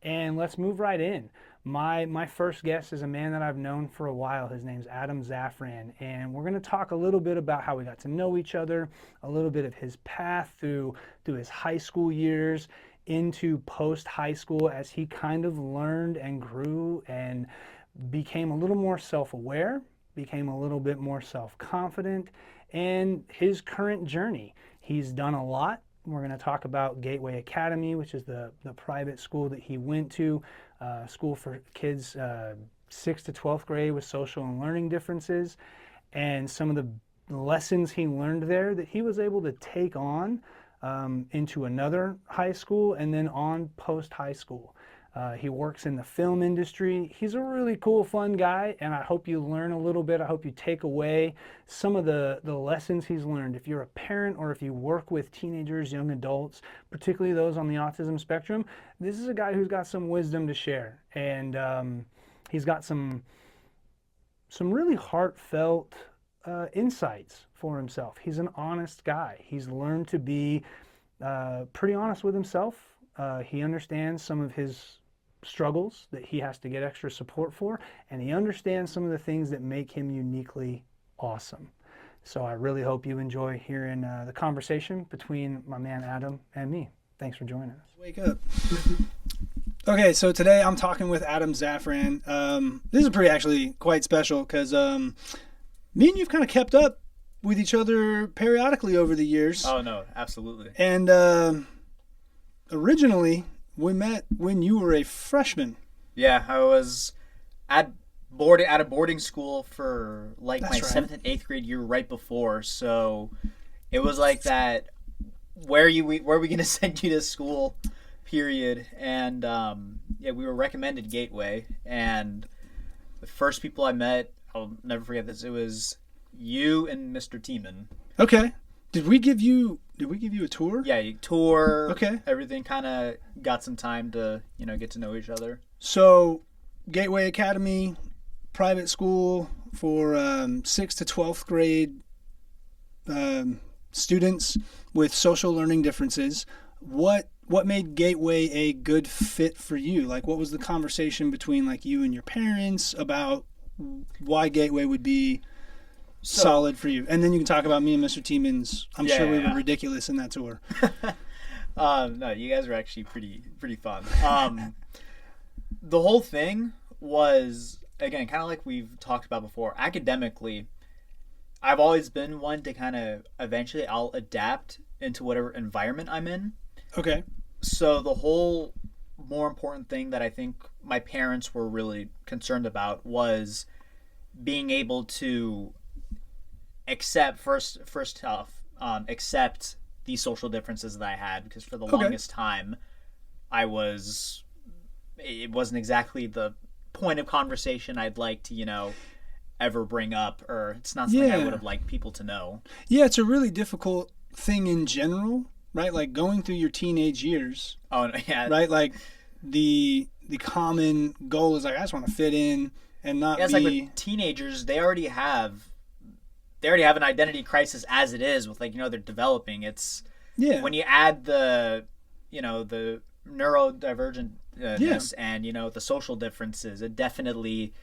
And let's move right in. My first guest is a man that I've known for a while. His name's Adam Zafran, and we're going to talk a little bit about how we got to know each other, a little bit of his path through his high school years into post high school as he kind of learned and grew and became a little more self-aware, became a little bit more self-confident, and his current journey. He's done a lot. We're going to talk about Gateway Academy, which is the private school that he went to, school for kids 6th to 12th grade with social and learning differences, and some of the lessons he learned there that he was able to take on into another high school and then on post high school. He works in the film industry. He's a really cool, fun guy, and I hope you learn a little bit. I hope you take away some of the lessons he's learned. If you're a parent or if you work with teenagers, young adults, particularly those on the autism spectrum, this is a guy who's got some wisdom to share, and he's got some really heartfelt insights for himself. He's an honest guy. He's learned to be pretty honest with himself. He understands some of his struggles that he has to get extra support for, and he understands some of the things that make him uniquely awesome. So I really hope you enjoy hearing the conversation between my man Adam and me. Thanks for joining us. Wake up. Okay, so today I'm talking with Adam Zafran. This is pretty actually quite special because me and you've kind of kept up with each other periodically over the years. Oh, no, absolutely. And originally, we met when you were a freshman. Yeah, I was at a boarding school for like That's my right. 7th and 8th grade year right before. So it was like that, where are we going to send you to school, period. And yeah, we were recommended Gateway. And the first people I met, I'll never forget this, it was you and Mr. Tiemann. Okay. Did we give you a tour? Yeah, you tour. Okay. Everything, kind of got some time to, get to know each other. So, Gateway Academy, private school for 6th to 12th grade students with social learning differences. What made Gateway a good fit for you? Like, what was the conversation between like you and your parents about why Gateway would be solid for you? And then you can talk about me and Mr. Tiemann's. I'm sure we were ridiculous in that tour. No, you guys were actually pretty fun. The whole thing was, again, kind of like we've talked about before, academically, I've always been one to kind of eventually I'll adapt into whatever environment I'm in. Okay. So the whole more important thing that I think my parents were really concerned about was being able to accept accept these social differences that I had, because for the longest time it wasn't exactly the point of conversation I'd like to, ever bring up, or it's not something I would have liked people to know. Yeah, it's a really difficult thing in general, right? Like going through your teenage years. Oh, no, yeah. Right? Like the common goal is like, I just want to fit in and not it's be... like with teenagers, they already have an identity crisis as it is with, like, they're developing. It's when you add the neurodivergentness and the social differences, it definitely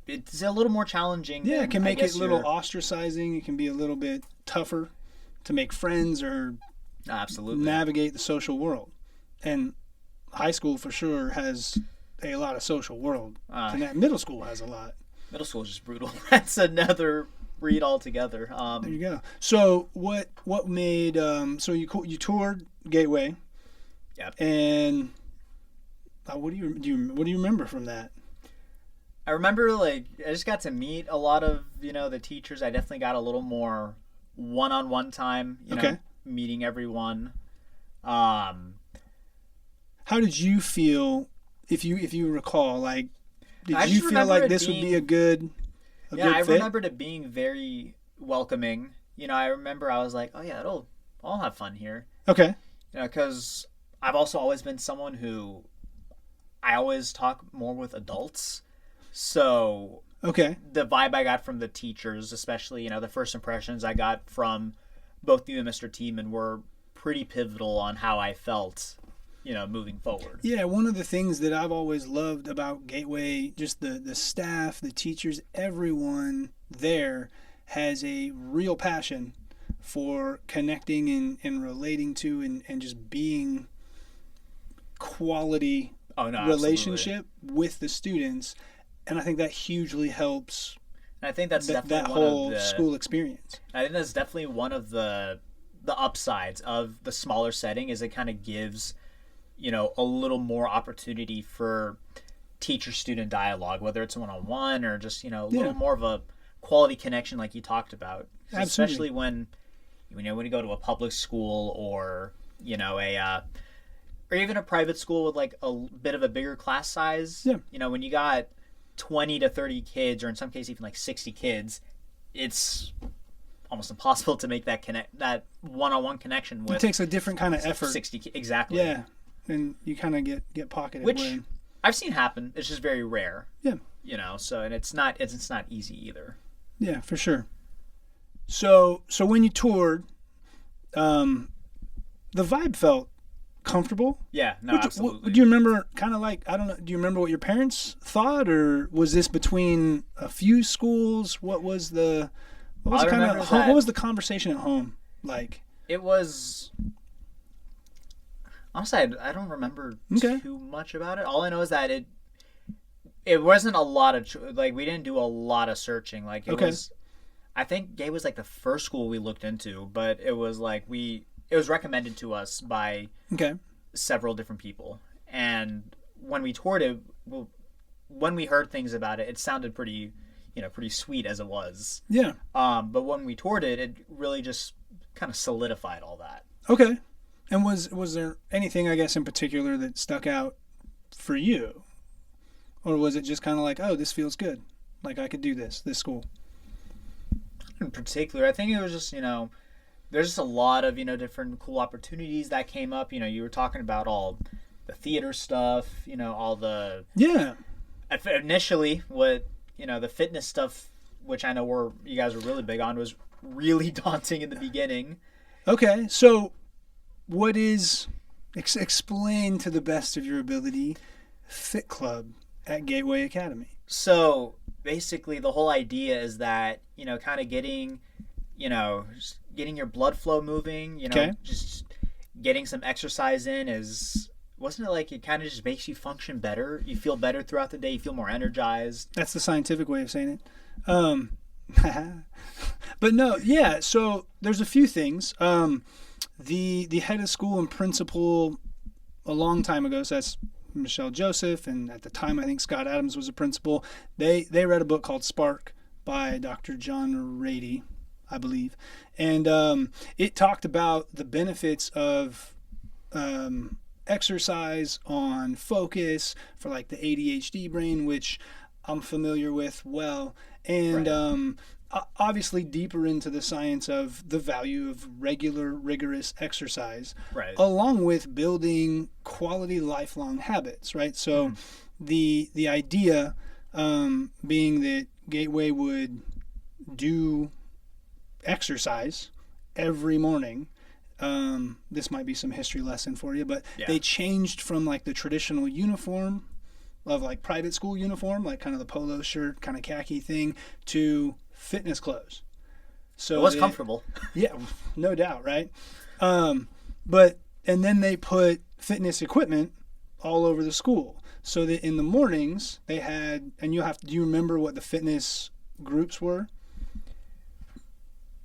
it's a little more challenging. Yeah, it can make it a little ostracizing. It can be a little bit tougher to make friends or absolutely navigate the social world. And high school for sure has a lot of social world. And middle school has a lot. Middle school is just brutal. That's another read altogether. There you go. So what made so you toured Gateway? Yep. And what do you remember from that? I remember, like, I just got to meet a lot of the teachers. I definitely got a little more one-on-one time. Meeting everyone. How did you feel, if you recall? Like, did you feel like this would be a good fit? I remembered it being very welcoming. I remember I was like, oh yeah, I'll have fun here. Okay. Because I've also always been someone who I always talk more with adults. So the vibe I got from the teachers, especially, the first impressions I got from both you and Mr. Tiemann, were pretty pivotal on how I felt moving forward. Yeah, one of the things that I've always loved about Gateway, just the staff, the teachers, everyone there has a real passion for connecting and relating to and just being quality Oh no, relationship with the students. And I think that hugely helps And I think that's that definitely whole one of the school experience. I think that's definitely one of the upsides of the smaller setting is it kind of gives a little more opportunity for teacher student dialogue, whether it's one-on-one or just a little more of a quality connection like you talked about. Absolutely. Especially when when you go to a public school or a or even a private school with like a bit of a bigger class size. Yeah. When you got 20 to 30 kids, or in some cases even like 60 kids, it's almost impossible to make that one-on-one connection with. It takes a different kind of effort. 60 exactly. Yeah, and you kind of get pocketed. Which when... I've seen happen. It's just very rare. Yeah. So and it's not easy either. Yeah, for sure. So when you toured, the vibe felt comfortable. Yeah, no, absolutely. Do you remember kind of like, I don't know, do you remember what your parents thought, or was this between a few schools? What was the conversation at home like? It was honestly, I don't remember too much about it. All I know is that it wasn't a lot of we didn't do a lot of searching. Like it was, I think Gay was like the first school we looked into, but it was like it was recommended to us by several different people. And when we toured it, when we heard things about it, it sounded pretty sweet as it was. Yeah. But when we toured it, it really just kind of solidified all that. Okay. And was there anything, I guess, in particular that stuck out for you? Or was it just kind of like, oh, this feels good. Like I could do this school? In particular, I think it was just, there's just a lot of, different cool opportunities that came up. You were talking about all the theater stuff, all the... Yeah. Initially, what, the fitness stuff, which I know you guys were really big on, was really daunting in the beginning. Okay, so what is... explain to the best of your ability Fit Club at Gateway Academy. So, basically, the whole idea is that, kind of getting your blood flow moving, just getting some exercise in wasn't it like it kind of just makes you function better? You feel better throughout the day. You feel more energized. That's the scientific way of saying it. But no, yeah, so there's a few things. The head of school and principal a long time ago, so that's Michelle Joseph, and at the time I think Scott Adams was a principal. They read a book called Spark by Dr. John Rady, I believe, and it talked about the benefits of exercise on focus for like the ADHD brain, which I'm familiar with well, and obviously deeper into the science of the value of regular rigorous exercise, right, along with building quality lifelong habits, right? So the idea being that Gateway would do exercise every morning. This might be some history lesson for you, but they changed from like the traditional uniform of like private school uniform, like kind of the polo shirt, kind of khaki thing, to fitness clothes. So it was comfortable. Yeah, no doubt, right? But then they put fitness equipment all over the school, so that in the mornings they had, and do you remember what the fitness groups were?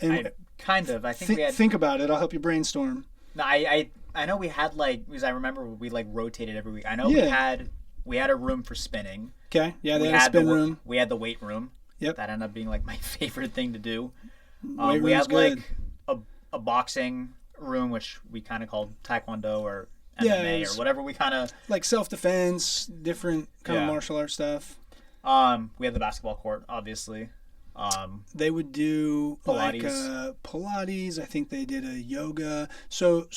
And I think we had... Think about it. I'll help you brainstorm. No, I know we had because I remember we rotated every week. I know we had a room for spinning. Okay. Yeah, they had a spin room. We had the weight room. Yep. That ended up being like my favorite thing to do. We had good. like a boxing room, which we kind of called Taekwondo or MMA or whatever. We kind of like self-defense, different kind of martial arts stuff. We had the basketball court, obviously. They would do Pilates. like Pilates. I think they did a yoga. So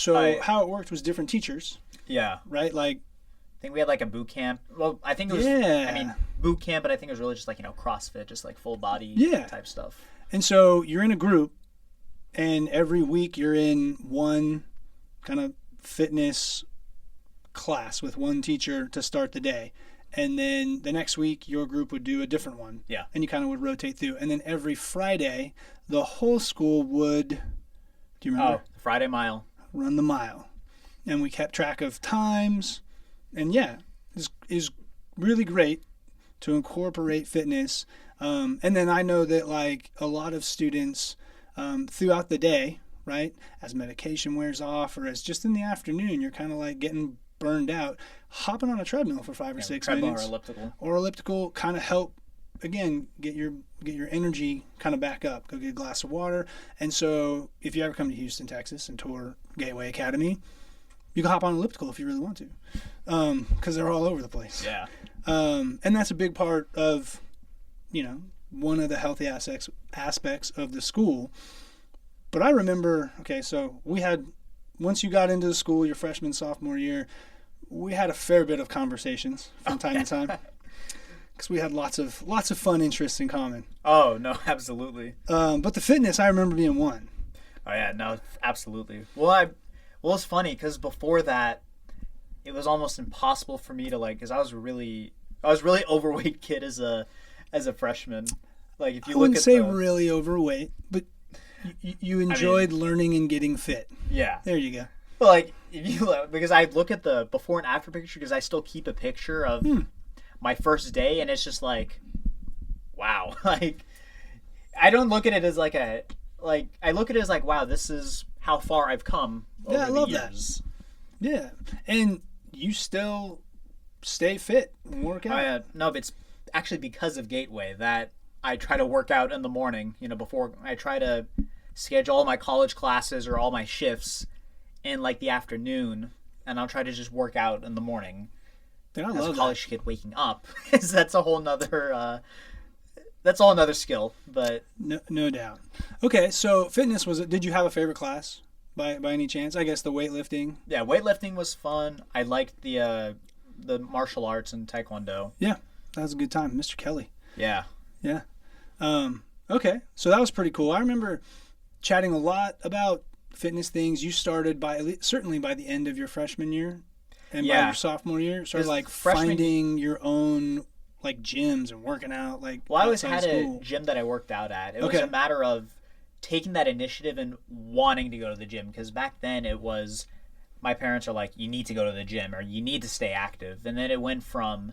how it worked was different teachers. Yeah. Right. Like. I think we had like a boot camp. Well, I think it was. Yeah. I mean, boot camp, but I think it was really just like CrossFit, just like full body type stuff. And so you're in a group, and every week you're in one kind of fitness class with one teacher to start the day. And then the next week, your group would do a different one. Yeah. And you kind of would rotate through. And then every Friday, the whole school would, do you remember? Oh, Friday mile. Run the mile. And we kept track of times. And yeah, is really great to incorporate fitness. And then I know that like a lot of students throughout the day, right, as medication wears off or as just in the afternoon, you're kind of like getting burned out, hopping on a treadmill for 5 or 6 minutes or elliptical kind of help again get your energy kind of back up. Go get a glass of water. And so if you ever come to Houston, Texas and tour Gateway Academy, you can hop on elliptical if you really want to, because they're all over the place. Yeah. And that's a big part of, one of the healthy aspects of the school. But I remember, okay, so we had, once you got into the school, your freshman, sophomore year, we had a fair bit of conversations from time to time because we had lots of fun interests in common. Oh, no, absolutely. But the fitness, I remember being one. Oh, yeah, no, absolutely. Well, it's funny because before that, it was almost impossible for me to because I was really overweight kid as a freshman. Like if you I wouldn't look at say really overweight, but you enjoyed learning and getting fit. Yeah. There you go. But if you because I look at the before and after picture because I still keep a picture of my first day and it's just wow. I don't look at it as I look at it as wow, this is how far I've come over I love the years. That. Yeah. And you still stay fit and work out. No, but it's actually because of Gateway that I try to work out in the morning, before I try to schedule all my college classes or all my shifts in the afternoon, and I'll try to just work out in the morning. Dude, I As love a college kid waking up, that's a whole nother skill, but no doubt. Okay, so fitness did you have a favorite class by any chance? I guess the weightlifting. Yeah, weightlifting was fun. I liked the martial arts and taekwondo. Yeah, that was a good time, Mr. Kelly. Yeah. Yeah. Okay, so that was pretty cool. I remember chatting a lot about fitness things. You started certainly by the end of your freshman year and by your sophomore year, started finding your own gyms and working out Well, I always had school. a gym that I worked out at. It was a matter of taking that initiative and wanting to go to the gym because back then it was my parents are you need to go to the gym or you need to stay active, and then it went from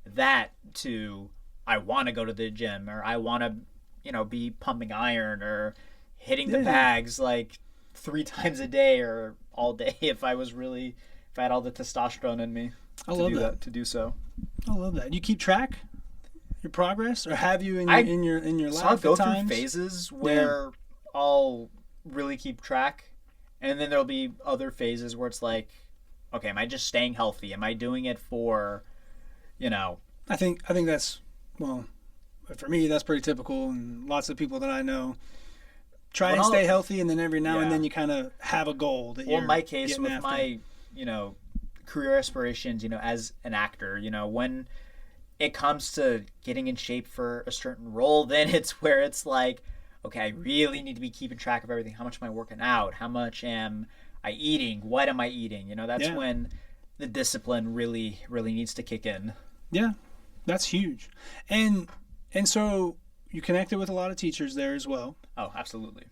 that to I want to go to the gym or I want to, be pumping iron or hitting the bags 3 times a day or all day if I had all the testosterone in me to do so. I love that. You keep track your progress, or have you in your life? So I'll go at times? through phases where I'll really keep track, and then there'll be other phases where it's okay, am I just staying healthy? Am I doing it for, I think that's, well, for me, that's pretty typical, and lots of people that I know try and stay healthy, and then every now and then you kind of have a goal that you're in my case, with after. my, career aspirations, as an actor, when it comes to getting in shape for a certain role, then it's where it's okay, I really need to be keeping track of everything. How much am I working out? How much am I eating? What am I eating? That's when the discipline really, really needs to kick in. Yeah, that's huge. And so you connected with a lot of teachers there as well. Oh, absolutely.